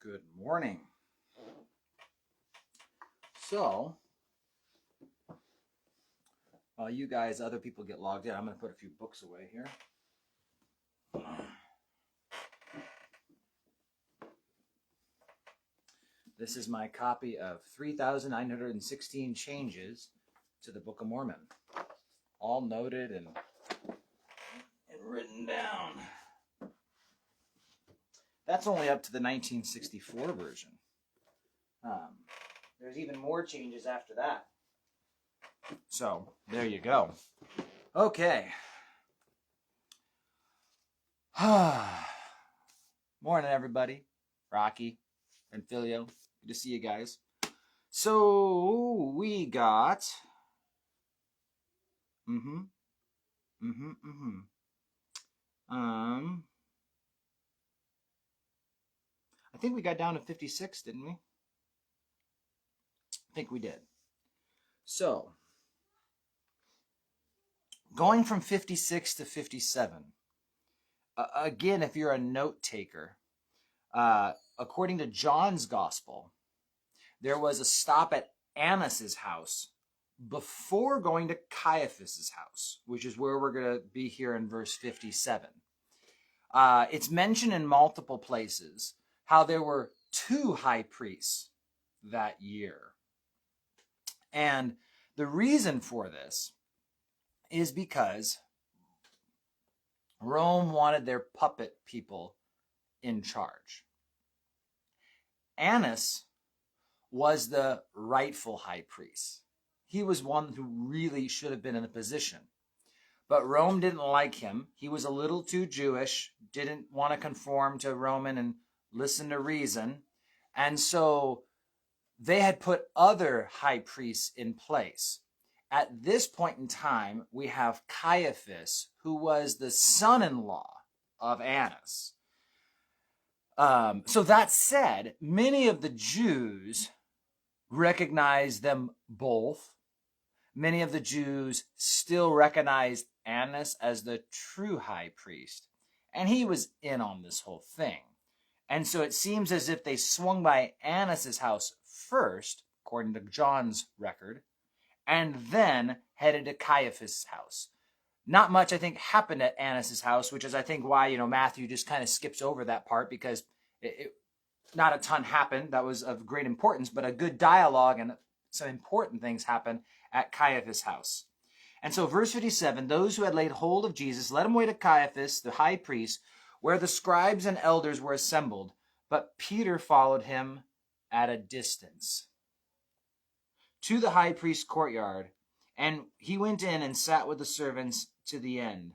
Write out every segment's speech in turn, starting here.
Good morning. So, while you guys, other people get logged in, I'm going to put a few books away here. This is my copy of 3,916 Changes to the Book of Mormon. All noted and written down. That's only up to the 1964 version. There's even more changes after that. So, there you go. Okay. Morning, everybody. Rocky and Filio. Good to see you guys. So, we got... I think we got down to 56, didn't we? I think we did. So, going from 56 to 57. Again, if you're a note taker, according to John's Gospel, there was a stop at Annas' house before going to Caiaphas' house, which is where we're going to be here in verse 57. It's mentioned in multiple places how there were two high priests that year. And the reason for this is because Rome wanted their puppet people in charge. Annas was the rightful high priest. He was one who really should have been in the position. But Rome didn't like him. He was a little too Jewish, didn't want to conform to Roman and listen to reason. And so they had put other high priests in place. At this point in time, we have Caiaphas, who was the son-in-law of Annas. So that said, many of the Jews recognized them both. Many of the Jews still recognized Annas as the true high priest. And he was in on this whole thing. And so it seems as if they swung by Annas' house first, according to John's record, and then headed to Caiaphas' house. Not much, I think, happened at Annas' house, which is, I think, why, Matthew just kind of skips over that part, because not a ton happened that was of great importance, but a good dialogue and some important things happened at Caiaphas' house. And so verse 57, those who had laid hold of Jesus led him away to Caiaphas, the high priest, where the scribes and elders were assembled. But Peter followed him at a distance to the high priest's courtyard, and he went in and sat with the servants to the end.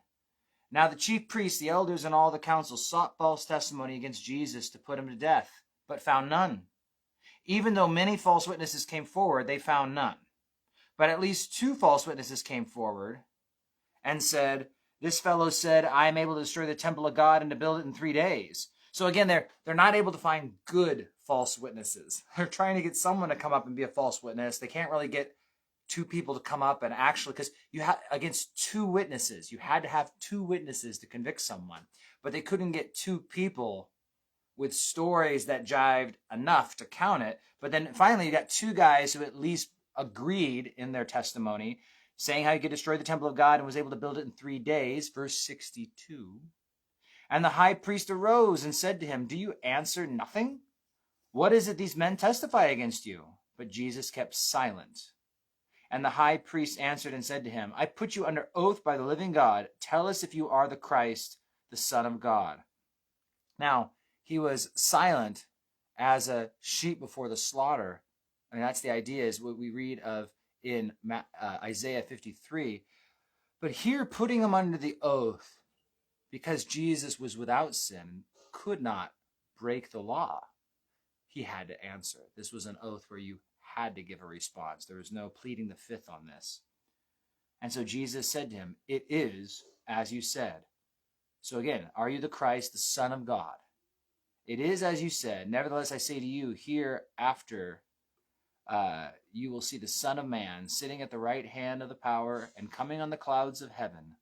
Now the chief priests, the elders, and all the council sought false testimony against Jesus to put him to death, but found none. Even though many false witnesses came forward, they found none. But at least two false witnesses came forward and said, this fellow said, I am able to destroy the temple of God and to build it in 3 days. So again, they're not able to find good false witnesses. They're trying to get someone to come up and be a false witness. They can't really get two people to come up and actually, because you had against two witnesses, you had to have two witnesses to convict someone, but they couldn't get two people with stories that jived enough to count it. But then finally you got two guys who at least agreed in their testimony, saying how he could destroy the temple of God and was able to build it in 3 days, verse 62. And the high priest arose and said to him, do you answer nothing? What is it these men testify against you? But Jesus kept silent. And the high priest answered and said to him, I put you under oath by the living God. Tell us if you are the Christ, the Son of God. Now, he was silent as a sheep before the slaughter. I mean, that's the idea, is what we read of in Isaiah 53. But here, putting him under the oath, because Jesus was without sin, could not break the law. He had to answer. This was an oath where you had to give a response. There was no pleading the fifth on this. And so Jesus said to him, it is as you said. So again, are you the Christ, the Son of God? It is as you said. Nevertheless, I say to you, hereafter you will see the Son of Man sitting at the right hand of the power and coming on the clouds of heaven.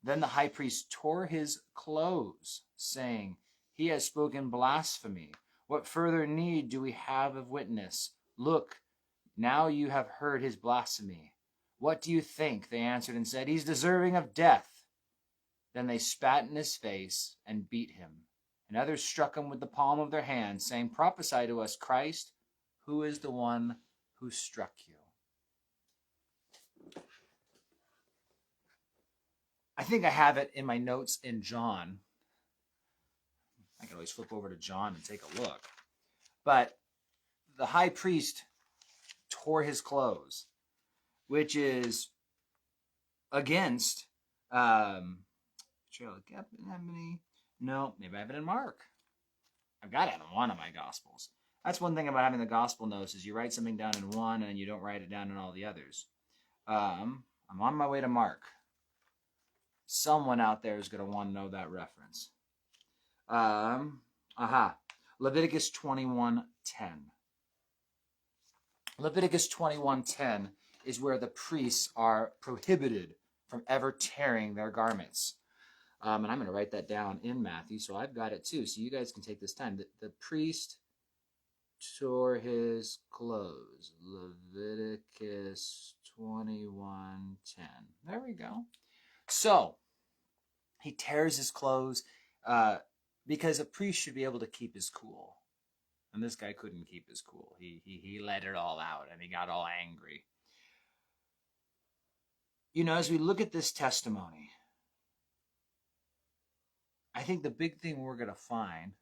Then the high priest tore his clothes, saying, he has spoken blasphemy. What further need do we have of witness? Look, now you have heard his blasphemy. What do you think? They answered and said, He's deserving of death. Then they spat in his face and beat him. And others struck him with the palm of their hands, saying, Prophesy to us, Christ, who is the one who struck you? I think I have it in my notes in John. I can always flip over to John and take a look. But the high priest tore his clothes, which is against Trail of Gethsemane. No, maybe I have it in Mark. I've got it in one of my Gospels. That's one thing about having the Gospel notes is you write something down in one and you don't write it down in all the others. I'm on my way to Mark. Someone out there is going to want to know that reference. Leviticus 21:10. Leviticus 21:10 is where the priests are prohibited from ever tearing their garments. And I'm going to write that down in Matthew, so I've got it too, so you guys can take this time. The priest tore his clothes. Leviticus 21:10. There we go. So, he tears his clothes because a priest should be able to keep his cool. And this guy couldn't keep his cool. He let it all out, and he got all angry. You know, as we look at this testimony, I think the big thing we're going to find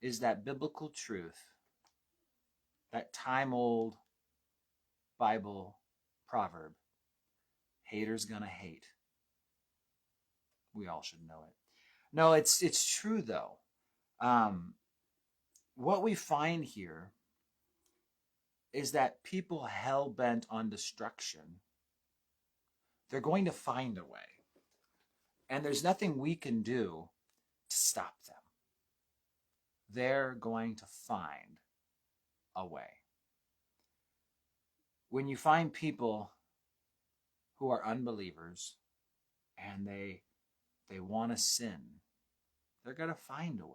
is that biblical truth, that time-old Bible proverb, haters gonna hate. We all should know it. No, it's true though. What we find here is that people hell-bent on destruction, they're going to find a way. And there's nothing we can do to stop them. They're going to find a way. When you find people who are unbelievers and they want to sin, they're going to find a way.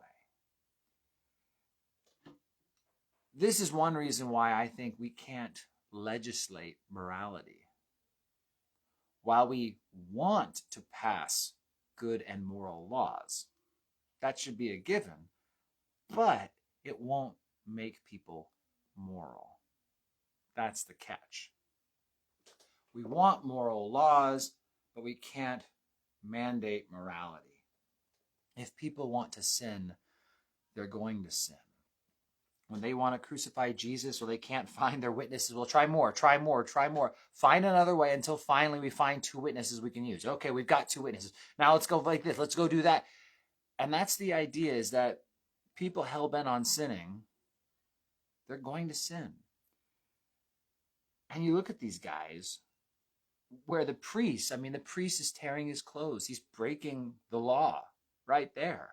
This is one reason why I think we can't legislate morality. While we want to pass good and moral laws, that should be a given, but it won't make people moral. That's the catch. We want moral laws, but we can't mandate morality. If people want to sin, they're going to sin. When they want to crucify Jesus or they can't find their witnesses, well, try more. Find another way until finally we find 2 witnesses we can use. Okay, we've got 2 witnesses. Now let's go like this. Let's go do that. And that's the idea, is that people hell-bent on sinning, they're going to sin. And you look at these guys where the priest is tearing his clothes. He's breaking the law right there.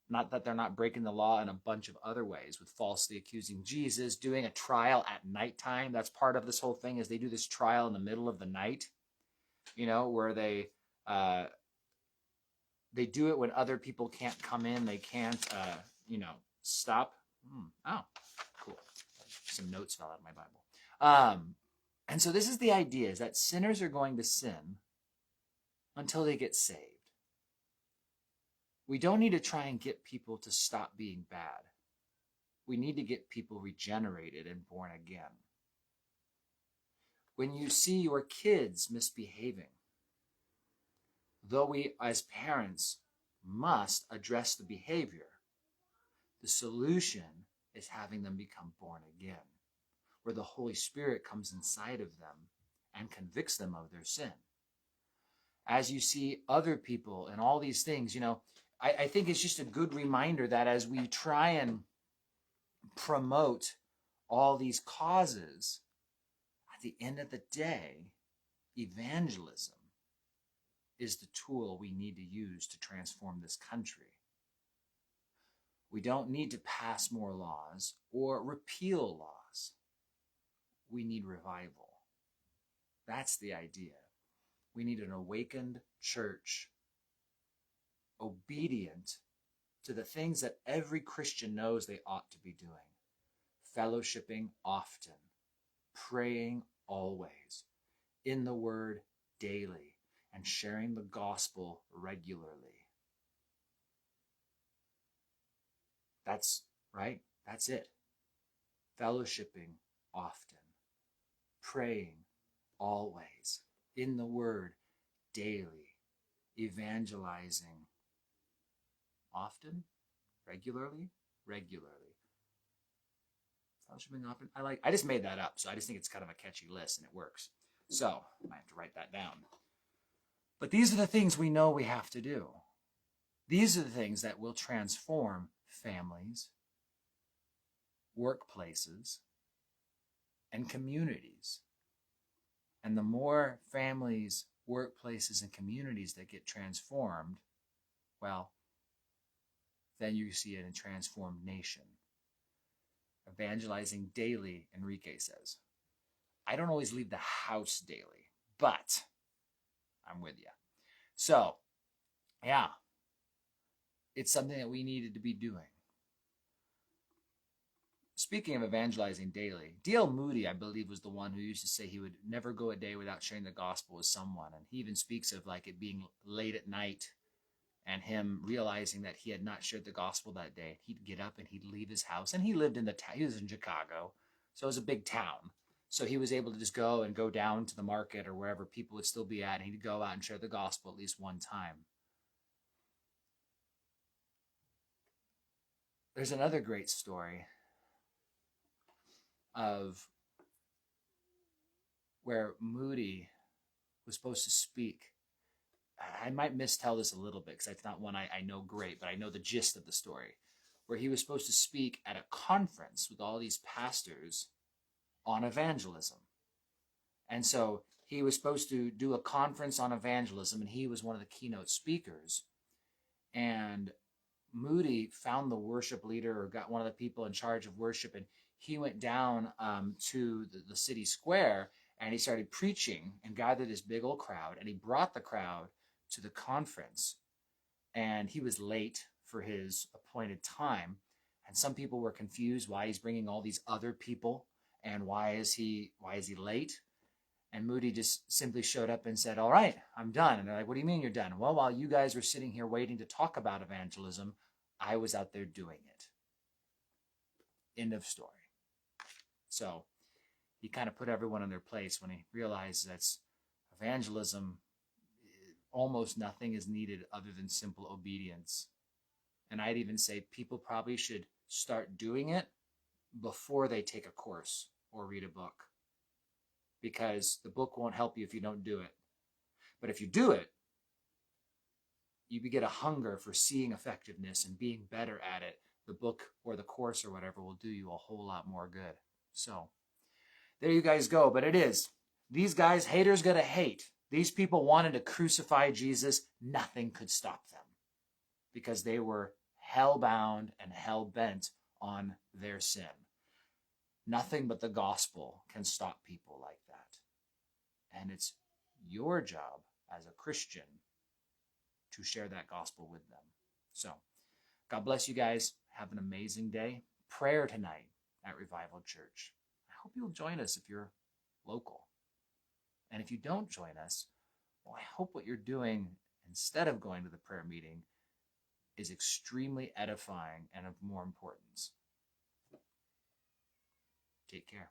Not that they're not breaking the law in a bunch of other ways, with falsely accusing Jesus, doing a trial at nighttime. That's part of this whole thing, is they do this trial in the middle of the night, where they do it when other people can't come in. They can't, stop. Oh, cool. Some notes fell out of my Bible. And so this is the idea, is that sinners are going to sin until they get saved. We don't need to try and get people to stop being bad. We need to get people regenerated and born again. When you see your kids misbehaving, though we as parents must address the behavior, the solution is having them become born again, where the Holy Spirit comes inside of them and convicts them of their sin. As you see other people and all these things, I think it's just a good reminder that as we try and promote all these causes, at the end of the day, evangelism is the tool we need to use to transform this country. We don't need to pass more laws or repeal laws. We need revival. That's the idea. We need an awakened church, obedient to the things that every Christian knows they ought to be doing. Fellowshipping often, praying always, in the Word daily, and sharing the gospel regularly. That's right. That's it. Fellowshipping often, praying always, in the Word daily, evangelizing often, regularly. Fellowshipping often. I just made that up, so I just think it's kind of a catchy list and it works. So I have to write that down. But these are the things we know we have to do. These are the things that will transform families, workplaces, and communities. And the more families, workplaces, and communities that get transformed, well, then you see it in a transformed nation. Evangelizing daily, Enrique says. I don't always leave the house daily, but I'm with you. So, yeah, it's something that we needed to be doing. Speaking of evangelizing daily, D.L. Moody, I believe, was the one who used to say he would never go a day without sharing the gospel with someone. And he even speaks of like it being late at night and him realizing that he had not shared the gospel that day. He'd get up and he'd leave his house. And he lived in he was in Chicago, so it was a big town. So he was able to just go down to the market or wherever people would still be at, and he'd go out and share the gospel at least one time. There's another great story of where Moody was supposed to speak. I might mistell this a little bit because it's not one I know great, but I know the gist of the story, where he was supposed to speak at a conference with all these pastors on evangelism. And so he was supposed to do a conference on evangelism, and he was one of the keynote speakers. And Moody found the worship leader or got one of the people in charge of worship, and he went down to the city square, and he started preaching and gathered this big old crowd, and he brought the crowd to the conference. And he was late for his appointed time, and some people were confused why he's bringing all these other people and why is he late. And Moody just simply showed up and said, all right, I'm done. And they're like, what do you mean you're done? Well, while you guys were sitting here waiting to talk about evangelism, I was out there doing it. End of story. So he kind of put everyone in their place when he realized that evangelism, almost nothing is needed other than simple obedience. And I'd even say people probably should start doing it before they take a course or read a book, because the book won't help you if you don't do it. But if you do it, you get a hunger for seeing effectiveness and being better at it. The book or the course or whatever will do you a whole lot more good. So there you guys go. But it is. These guys, haters gonna hate. These people wanted to crucify Jesus. Nothing could stop them because they were hell-bound and hell-bent on their sin. Nothing but the gospel can stop people like that. And it's your job as a Christian to share that gospel with them. So, God bless you guys. Have an amazing day. Prayer tonight at Revival Church. I hope you'll join us if you're local. And if you don't join us, well, I hope what you're doing instead of going to the prayer meeting is extremely edifying and of more importance. Take care.